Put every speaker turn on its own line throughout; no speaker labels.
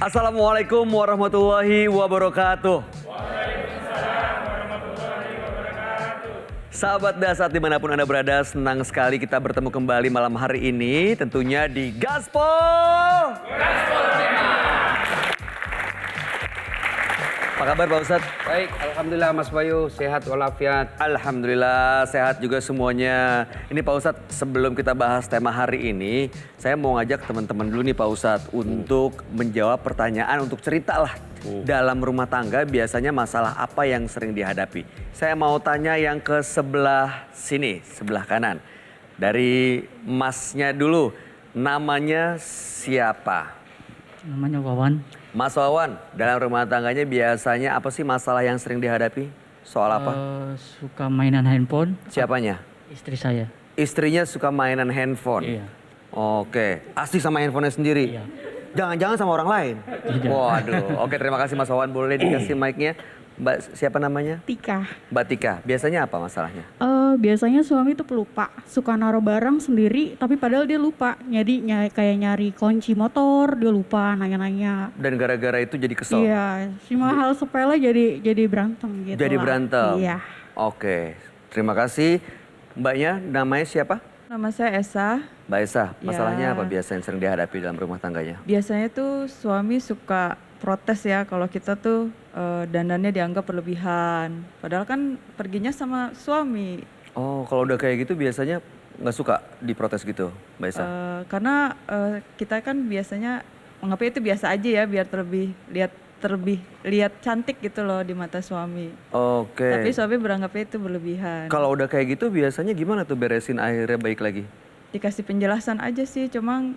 Assalamualaikum warahmatullahi wabarakatuh. Sahabat Dasar dimanapun Anda berada, senang sekali kita bertemu kembali malam hari ini. Tentunya di Gaspol. Apa kabar Pak Ustadz?
Baik, Alhamdulillah Mas Bayu, sehat walafiat.
Alhamdulillah sehat juga semuanya. Ini Pak Ustadz, sebelum kita bahas tema hari ini, saya mau ngajak teman-teman dulu nih Pak Ustadz untuk menjawab pertanyaan, untuk cerita lah. Dalam rumah tangga biasanya masalah apa yang sering dihadapi? Saya mau tanya yang ke sebelah sini, sebelah kanan. Dari masnya dulu, namanya siapa?
Namanya Wawan.
Mas Wawan, dalam rumah tangganya biasanya apa sih masalah yang sering dihadapi? Soal apa?
Suka mainan handphone.
Siapanya?
Istri saya.
Istrinya suka mainan handphone?
Iya.
Oke, asli sama handphonenya sendiri?
Iya.
Jangan-jangan sama orang lain?
Tidak.
Waduh, oke terima kasih Mas Wawan. Boleh dikasih mic-nya? Mbak siapa namanya?
Tika.
Mbak Tika, biasanya apa masalahnya?
Biasanya suami tuh pelupa, suka naruh barang sendiri, tapi padahal dia lupa. Jadi kayak nyari kunci motor, dia lupa nanya-nanya.
Dan gara-gara itu jadi kesel?
Iya, cuma hal sepele jadi berantem gitu.
Jadi
lah.
berantem?
Iya.
Oke, terima kasih. Mbaknya namanya siapa?
Nama saya Esa.
Mbak Esa, masalahnya
Ya.
apa biasa yang sering dihadapi dalam rumah tangganya?
Biasanya tuh suami suka protes ya kalau kita tuh dandannya dianggap berlebihan. Padahal kan perginya sama suami.
Oh, kalau udah kayak gitu biasanya nggak suka diprotes gitu, Mbak Esa?
Karena kita kan biasanya menganggapnya itu biasa aja ya biar terlebih lihat cantik gitu loh di mata suami.
Oke.
Tapi suami beranggapnya itu berlebihan.
Kalau udah kayak gitu biasanya gimana tuh beresin akhirnya baik lagi?
Dikasih penjelasan aja sih, cuma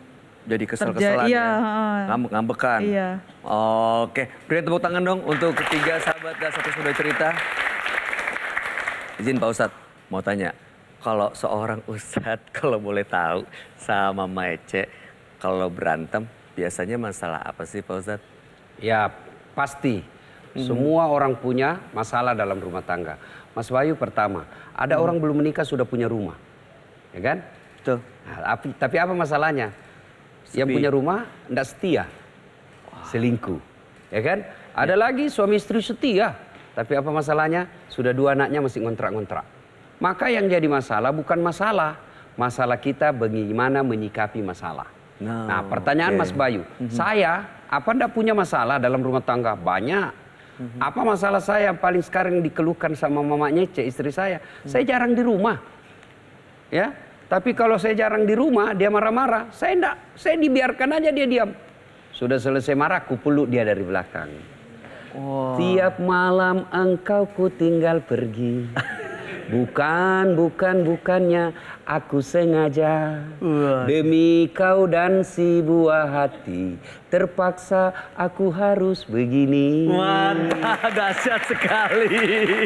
Jadi kesel-keselan
iya,
ya? Ngambek-ngambekan?
iya.
Oke, beri tepuk tangan dong untuk ketiga sahabat dan satu sudah cerita. Izin Pak Ustadz, mau tanya. Kalau seorang Ustadz, kalau boleh tahu sama Maece, kalau berantem biasanya masalah apa sih Pak Ustadz?
Ya, pasti. Semua orang punya masalah dalam rumah tangga. Mas Bayu pertama, ada orang belum menikah sudah punya rumah. Ya kan?
Betul.
Nah, tapi apa masalahnya? Yang
Sepi.
punya rumah enggak setia. Selingkuh. Ya kan? Ada lagi suami istri setia. Tapi apa masalahnya? Sudah 2 anaknya masih ngontrak-ngontrak. Maka yang jadi masalah bukan masalah. Masalah kita bagaimana menyikapi masalah. Nah, pertanyaan
oke.
Mas Bayu. Saya, apa enggak punya masalah dalam rumah tangga? Banyak. Apa masalah saya yang paling sekarang dikeluhkan sama mamanya istri saya? Saya jarang di rumah. Ya, tapi kalau saya jarang di rumah, dia marah-marah. Saya enggak, saya dibiarkan aja dia diam. Sudah selesai marah, aku peluk dia dari belakang. Tiap malam engkau ku tinggal pergi. Bukannya aku sengaja. Demi kau dan si buah hati, terpaksa aku harus begini.
Mantap, dahsyat sekali.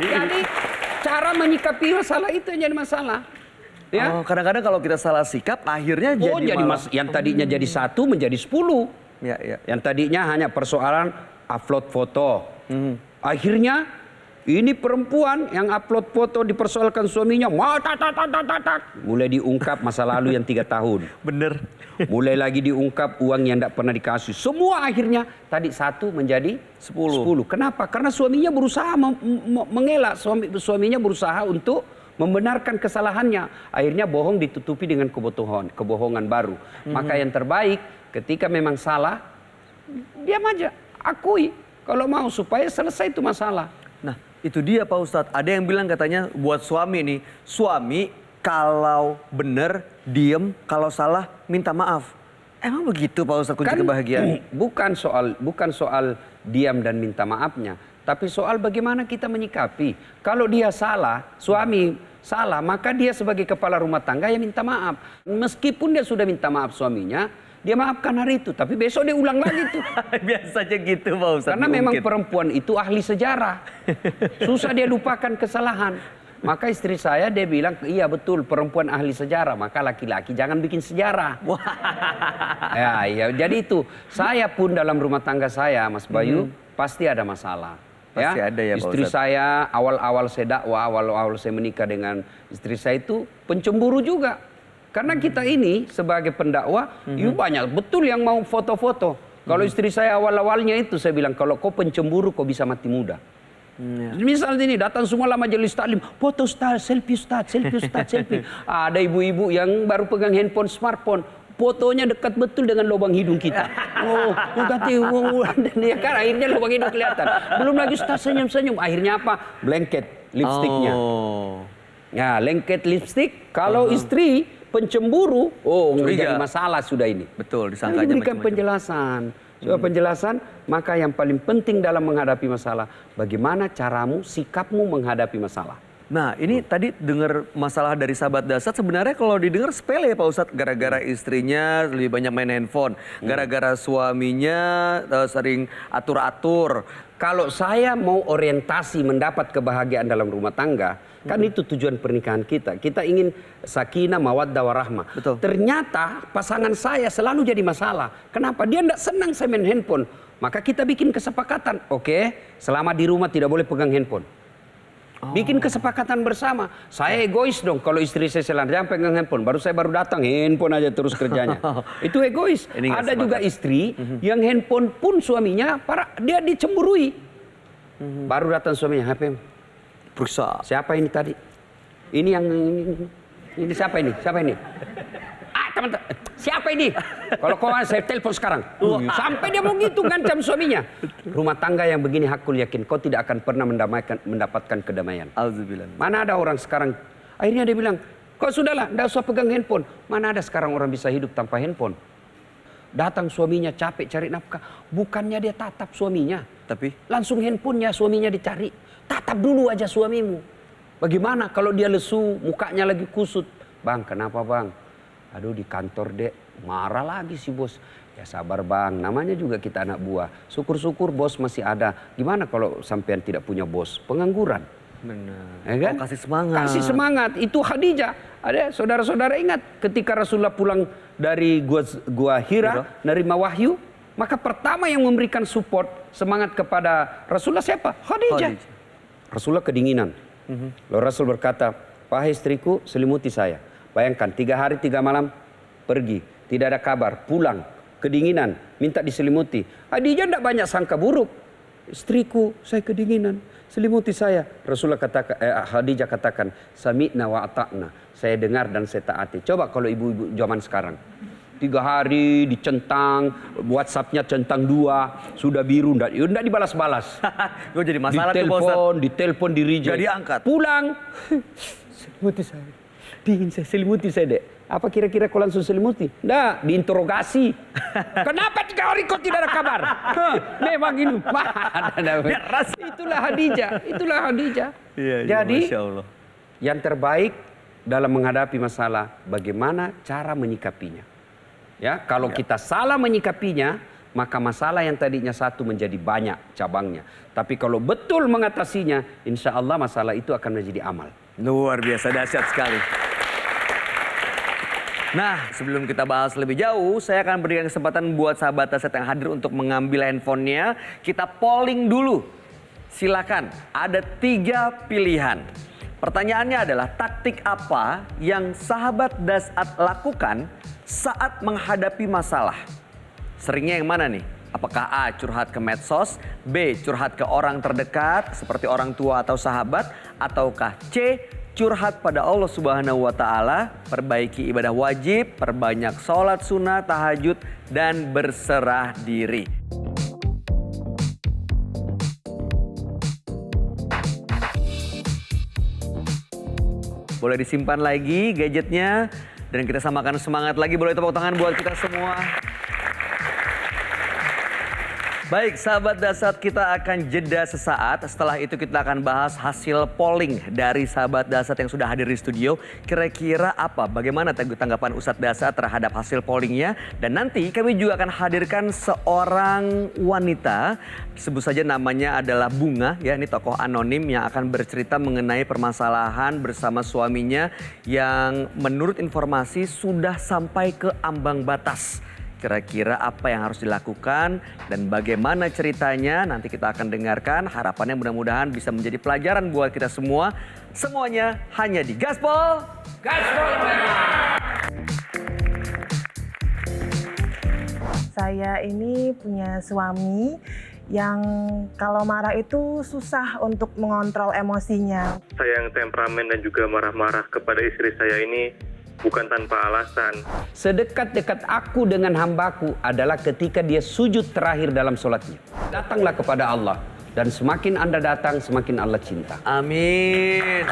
Jadi cara menyikapi masalah itu yang jadi masalah. Ya.
Oh, kadang-kadang kalau kita salah sikap akhirnya
Oh,
jadi
jadi
malah...
yang tadinya jadi 1 menjadi 10.
Ya, ya.
Yang tadinya hanya persoalan upload foto. Akhirnya ini perempuan yang upload foto dipersoalkan suaminya. Mulai diungkap masa lalu yang 3 tahun.
Bener.
Mulai lagi diungkap uang yang tidak pernah dikasih. Semua akhirnya tadi 1 menjadi 10. Kenapa? Karena suaminya berusaha mengelak. Suaminya berusaha untuk membenarkan kesalahannya. Akhirnya bohong ditutupi dengan kebohongan baru. Maka yang terbaik ketika memang salah, diam aja, akui kalau mau supaya selesai itu masalah.
Nah, itu dia Pak Ustadz. Ada yang bilang katanya buat suami nih, suami kalau bener diem, kalau salah minta maaf. Emang begitu Pak Ustadz kunci kebahagiaan?
Bukan soal diam dan minta maafnya, tapi soal bagaimana kita menyikapi. Kalau dia salah, suami salah, maka dia sebagai kepala rumah tangga yang minta maaf. Meskipun dia sudah minta maaf suaminya, dia maafkan hari itu, tapi besok dia ulang lagi tuh.
Biasanya gitu Pak Ustadz.
Karena memang
diungkit.
perempuan itu ahli sejarah. Susah dia lupakan kesalahan. Maka istri saya dia bilang, iya betul perempuan ahli sejarah. Maka laki-laki jangan bikin sejarah. Ya, jadi itu. Saya pun dalam rumah tangga saya, Mas Bayu, pasti ada masalah.
Pasti ada ya Pak
Istri
Ustadz.
saya awal-awal saya dakwah, awal-awal saya menikah dengan istri saya itu pencemburu juga. Karena kita ini sebagai pendakwah, banyak betul yang mau foto-foto. Kalau istri saya awal-awalnya itu saya bilang, kalau kau pencemburu kau bisa mati muda. Misalnya ini datang semua lah majelis taklim, foto Ustaz, selfie Ustaz, selfie Ustaz, selfie. Ada ibu-ibu yang baru pegang handphone, smartphone, fotonya dekat betul dengan lubang hidung kita. Dan ya kan akhirnya lubang hidung kelihatan. Belum lagi Ustaz senyum-senyum, akhirnya apa? Blanket lipstiknya. Ya, lengket lipstik. Kalau istri pencemburu, menjadi masalah sudah ini.
Betul,
Harus
disangkanya
diberikan
macam-macam.
penjelasan. Coba penjelasan, maka yang paling penting dalam menghadapi masalah, bagaimana caramu, sikapmu menghadapi masalah.
Nah, ini tadi dengar masalah dari sahabat Dasat, sebenarnya kalau didengar sepele ya Pak Ustadz, gara-gara istrinya lebih banyak main handphone, gara-gara suaminya sering atur-atur.
Kalau saya mau orientasi mendapat kebahagiaan dalam rumah tangga, kan itu tujuan pernikahan kita. Kita ingin sakinah, mawaddah, warahmah.
Betul.
Ternyata pasangan saya selalu jadi masalah. Kenapa? Dia tidak senang saya main handphone. Maka kita bikin kesepakatan. Oke, selama di rumah tidak boleh pegang handphone. Bikin kesepakatan bersama. Saya egois dong kalau istri saya selalu jangan pegang handphone. Baru saya datang, handphone aja terus kerjanya. Itu egois.
Ini nggak
Ada
sepakat.
juga istri yang handphone pun suaminya, dia dicemburui. Baru datang suaminya, HP.
Periksa.
Siapa ini tadi? Ini yang ini siapa ini? Siapa ini? Teman-teman, siapa ini? Kalau kau saya telepon sekarang. Sampai dia mau gitu ngancam suaminya. Rumah tangga yang begini hakul yakin kau tidak akan pernah mendapatkan kedamaian.
Alhamdulillah.
Mana ada orang sekarang, akhirnya dia bilang, kau sudahlah, tidak usah pegang handphone. Mana ada sekarang orang bisa hidup tanpa handphone. Datang suaminya capek cari nafkah. Bukannya dia tatap suaminya.
Tapi
Langsung handphonenya suaminya dicari. Tatap dulu aja suamimu. Bagaimana kalau dia lesu, mukanya lagi kusut. Bang, kenapa bang? Aduh di kantor dek, marah lagi si bos. Ya sabar bang, namanya juga kita anak buah. Syukur-syukur bos masih ada. Gimana kalau sampean tidak punya bos? Pengangguran.
benar.
Ya kan?
Kasih semangat.
Kasih semangat. Itu Khadijah. Ada saudara-saudara ingat ketika Rasulullah pulang dari gua Hira, nerima wahyu, maka pertama yang memberikan support semangat kepada Rasulullah siapa? Khadijah. Rasulullah kedinginan. Lalu Rasul berkata, wahai istriku selimuti saya. Bayangkan 3 hari 3 malam pergi, tidak ada kabar, pulang, kedinginan, minta diselimuti. Khadijah tidak banyak sangka buruk. Istriku, saya kedinginan, selimuti saya. Rasulullah katakan, Khadijah katakan, sami'na wa ata'na. Saya dengar dan saya taati. Coba kalau ibu-ibu zaman sekarang. 3 hari dicentang, WhatsApp-nya centang 2, sudah biru, tidak dibalas-balas.
Gue jadi masalah tuh Pak Ustadz.
Ditelepon, di reject.
Jadi angkat.
Pulang. Selimuti saya. Dingin saya, selimuti saya dek. Apa kira-kira kau langsung selimuti? Nggak, diinterogasi. Kenapa 3 hari kau tidak ada kabar? Memang ini. Itulah Khadijah.
Iya,
Jadi,
Masya Allah.
yang terbaik dalam menghadapi masalah, bagaimana cara menyikapinya. Ya, kalau kita salah menyikapinya, maka masalah yang tadinya satu menjadi banyak cabangnya. Tapi kalau betul mengatasinya, insya Allah masalah itu akan menjadi amal.
Luar biasa, dahsyat sekali. Nah, sebelum kita bahas lebih jauh, saya akan berikan kesempatan buat sahabat Dasat yang hadir untuk mengambil handphonenya. Kita polling dulu. Silakan, ada 3 pilihan. Pertanyaannya adalah taktik apa yang sahabat Dasat lakukan saat menghadapi masalah? Seringnya yang mana nih? Apakah A, curhat ke medsos, B, curhat ke orang terdekat seperti orang tua atau sahabat, ataukah C, curhat pada Allah Subhanahu wa Ta'ala, perbaiki ibadah wajib, perbanyak sholat sunnah, tahajud, dan berserah diri. Boleh disimpan lagi gadgetnya dan kita samakan semangat lagi. Boleh tepuk tangan buat kita semua. Baik, sahabat Dasat, kita akan jeda sesaat. Setelah itu kita akan bahas hasil polling dari sahabat Dasat yang sudah hadir di studio. Kira-kira apa? Bagaimana tanggapan Ustadz Dasat terhadap hasil pollingnya? Dan nanti kami juga akan hadirkan seorang wanita. Sebut saja namanya adalah Bunga, ya, ini tokoh anonim yang akan bercerita mengenai permasalahan bersama suaminya yang menurut informasi sudah sampai ke ambang batas. Kira-kira apa yang harus dilakukan dan bagaimana ceritanya nanti kita akan dengarkan. Harapannya mudah-mudahan bisa menjadi pelajaran buat kita semua. Semuanya hanya di Gaspol.
Saya ini punya suami yang kalau marah itu susah untuk mengontrol emosinya.
Saya yang temperamen dan juga marah-marah kepada istri saya ini bukan tanpa alasan.
Sedekat-dekat aku dengan hambaku adalah ketika dia sujud terakhir dalam sholatnya. Datanglah kepada Allah. Dan semakin Anda datang, semakin Allah cinta.
Amin.